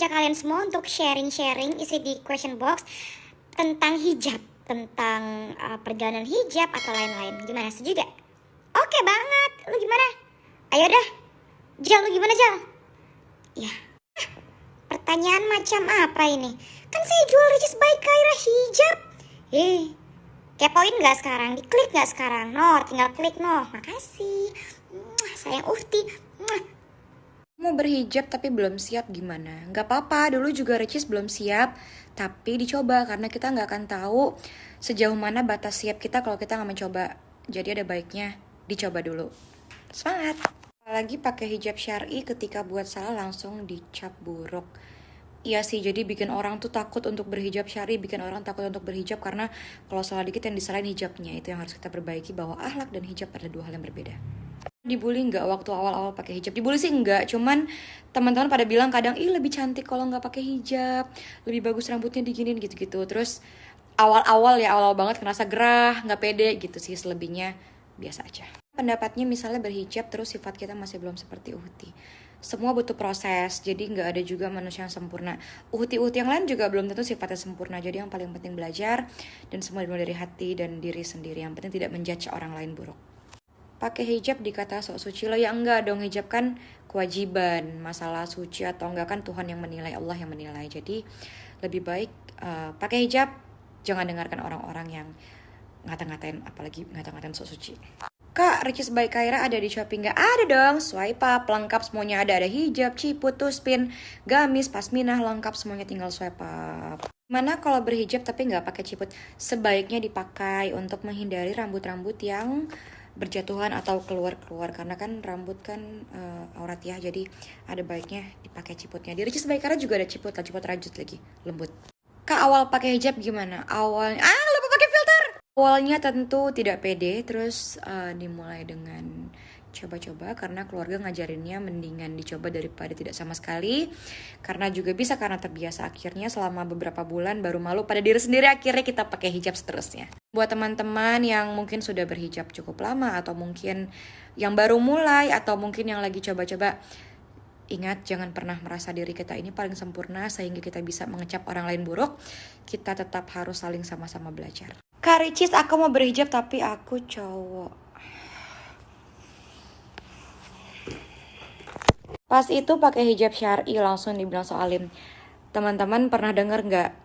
mengajak kalian semua untuk sharing-sharing isi di question box tentang hijab, tentang perjalanan hijab atau lain-lain. Gimana, setuju gak? Oke banget, lu gimana? Ayo dah, Jal, lu gimana Jal? Ya, pertanyaan macam apa ini? Kan saya jual Ricis by Kyra hijab. Kepoin gak sekarang? Diklik gak sekarang? No, tinggal klik no. Makasih. Sayang Uhti. Mau berhijab tapi belum siap gimana? Gak apa-apa, dulu juga Ricis belum siap, tapi dicoba karena kita gak akan tahu sejauh mana batas siap kita kalau kita gak mencoba. Jadi ada baiknya dicoba dulu. Semangat! Apalagi pakai hijab syar'i ketika buat salah langsung dicap buruk. Iya sih, jadi bikin orang tuh takut untuk berhijab syar'i, bikin orang takut untuk berhijab karena kalau salah dikit yang disalahin hijabnya. Itu yang harus kita perbaiki, bahwa akhlak dan hijab adalah dua hal yang berbeda. Dibully nggak waktu awal-awal pakai hijab? Dibully sih enggak, cuman teman-teman pada bilang kadang lebih cantik kalau nggak pakai hijab, lebih bagus rambutnya diginin gitu-gitu. Terus awal-awal banget ngerasa gerah, nggak pede gitu sih. Selebihnya biasa aja. Pendapatnya misalnya berhijab terus sifat kita masih belum seperti Uhti. Semua butuh proses, jadi nggak ada juga manusia yang sempurna. Uhti-uhti yang lain juga belum tentu sifatnya sempurna. Jadi yang paling penting belajar, dan semua dimulai dari hati dan diri sendiri. Yang penting tidak menjudge orang lain buruk. Pakai hijab dikata sok suci lo, ya enggak dong, hijab kan kewajiban. Masalah suci atau enggak kan Tuhan yang menilai, Allah yang menilai. Jadi lebih baik pakai hijab, jangan dengarkan orang-orang yang ngata-ngatain, apalagi ngata-ngatain sok suci. Kak, Ricis by Kyra ada di Shopee nggak? Ada dong, swipe up, lengkap semuanya ada hijab, ciput, tuspin, gamis, pasminah, lengkap semuanya tinggal swipe up. Mana kalau berhijab tapi nggak pakai ciput? Sebaiknya dipakai untuk menghindari rambut-rambut yang berjatuhan atau keluar-keluar, karena kan rambut kan aurat ya, jadi ada baiknya dipakai ciputnya. Di Ricis by Kyra juga ada ciput lah, ciput rajut lagi, lembut. Kak, awal pakai hijab gimana? Awalnya lupa pakai filter. Awalnya tentu tidak pede, terus dimulai dengan coba-coba karena keluarga ngajarinnya mendingan dicoba daripada tidak sama sekali. Karena juga bisa karena terbiasa, akhirnya selama beberapa bulan baru malu pada diri sendiri, akhirnya kita pakai hijab seterusnya. Buat teman-teman yang mungkin sudah berhijab cukup lama, atau mungkin yang baru mulai, atau mungkin yang lagi coba-coba, ingat, jangan pernah merasa diri kita ini paling sempurna sehingga kita bisa mengecap orang lain buruk. Kita tetap harus saling sama-sama belajar. Kak Ricis, aku mau berhijab tapi aku cowok. Pas itu pakai hijab syar'i langsung dibilang soalim. Teman-teman pernah dengar nggak?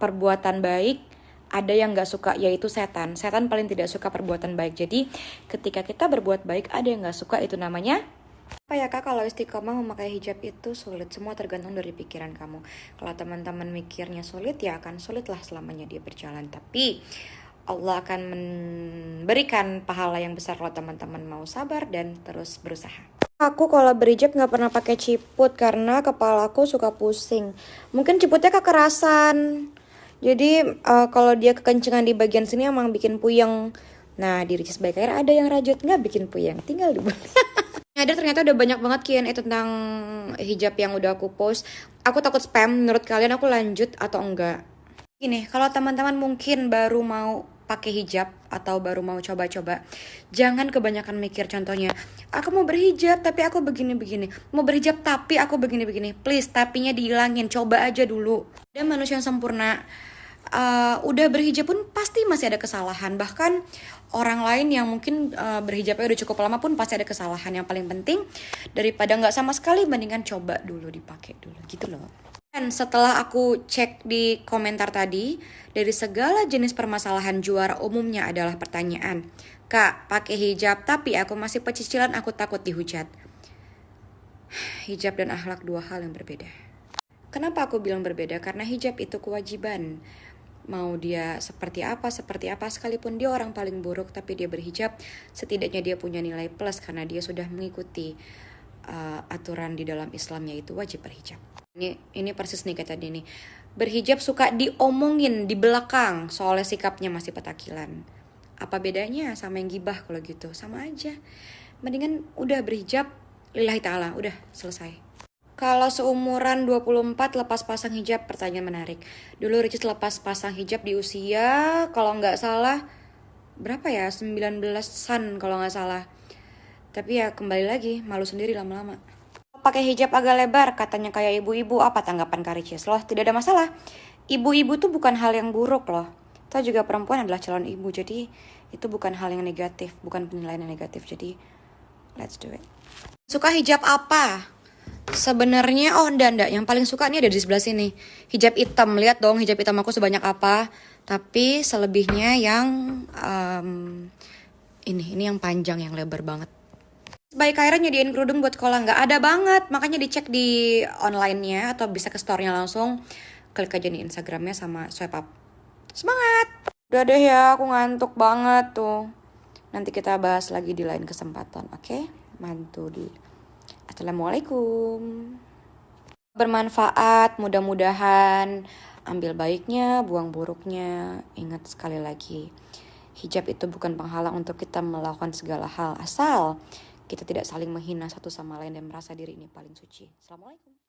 Perbuatan baik ada yang nggak suka, yaitu setan. Setan paling tidak suka perbuatan baik. Jadi ketika kita berbuat baik ada yang nggak suka, itu namanya apa ya Kak, kalau istiqomah memakai hijab itu sulit? Semua tergantung dari pikiran kamu. Kalau teman-teman mikirnya sulit, ya akan sulit lah selamanya dia berjalan. Tapi Allah akan memberikan pahala yang besar kalau teman-teman mau sabar dan terus berusaha. Aku kalau berhijab gak pernah pakai ciput karena kepalaku suka pusing. Mungkin ciputnya kekerasan. Jadi kalau dia kekencengan di bagian sini emang bikin puyeng. Nah, di Ricis by Kyra ada yang rajut, gak bikin puyeng, tinggal dibeli. Ada ternyata udah banyak banget Q&A tentang hijab yang udah aku post. Aku takut spam, menurut kalian aku lanjut atau enggak? Gini, kalau teman-teman mungkin baru mau pakai hijab atau baru mau coba-coba, jangan kebanyakan mikir. Contohnya, aku mau berhijab tapi aku begini-begini, mau berhijab tapi aku begini-begini. Please, tapinya dihilangin, coba aja dulu. Dan manusia yang sempurna, udah berhijab pun pasti masih ada kesalahan. Bahkan orang lain yang mungkin berhijabnya udah cukup lama pun pasti ada kesalahan. Yang paling penting daripada nggak sama sekali, mendingan coba dulu, dipakai dulu gitu loh. Dan setelah aku cek di komentar tadi, dari segala jenis permasalahan juara umumnya adalah pertanyaan, Kak, pakai hijab tapi aku masih pecicilan, aku takut dihujat. Hijab dan akhlak dua hal yang berbeda. Kenapa aku bilang berbeda? Karena hijab itu kewajiban. Mau dia seperti apa sekalipun dia orang paling buruk tapi dia berhijab, setidaknya dia punya nilai plus karena dia sudah mengikuti aturan di dalam Islam, yaitu wajib berhijab. Ini persis nih kayak tadi nih. Berhijab suka diomongin di belakang soalnya sikapnya masih petakilan. Apa bedanya sama yang gibah? Kalau gitu sama aja. Mendingan udah berhijab lillahi ta'ala, udah selesai. Kalau seumuran 24 lepas pasang hijab, pertanyaan menarik. Dulu Ricis lepas pasang hijab di usia, kalau nggak salah, berapa ya? 19-an kalau nggak salah. Tapi ya kembali lagi, malu sendiri lama-lama. Pakai hijab agak lebar, katanya kayak ibu-ibu. Apa tanggapan Kak Ricis? Loh, tidak ada masalah. Ibu-ibu tuh bukan hal yang buruk loh. Toh juga perempuan adalah calon ibu, jadi itu bukan hal yang negatif, bukan penilaian yang negatif. Jadi let's do it. Suka hijab apa? Sebenarnya enggak. Yang paling suka nih ada di sebelah sini. Hijab hitam. Lihat dong hijab hitam aku sebanyak apa. Tapi selebihnya yang ini yang panjang, yang lebar banget. Baik Kaira nyediain kerudung buat sekolah, nggak ada banget. Makanya dicek di online-nya atau bisa ke store-nya langsung. Klik aja nih Instagramnya sama swipe up. Semangat! Udah deh ya, aku ngantuk banget tuh. Nanti kita bahas lagi di lain kesempatan, oke? Mantu di. Assalamualaikum. Bermanfaat, mudah-mudahan. Ambil baiknya, buang buruknya. Ingat sekali lagi, hijab itu bukan penghalang untuk kita melakukan segala hal. Asal kita tidak saling menghina satu sama lain dan merasa diri ini paling suci. Assalamualaikum.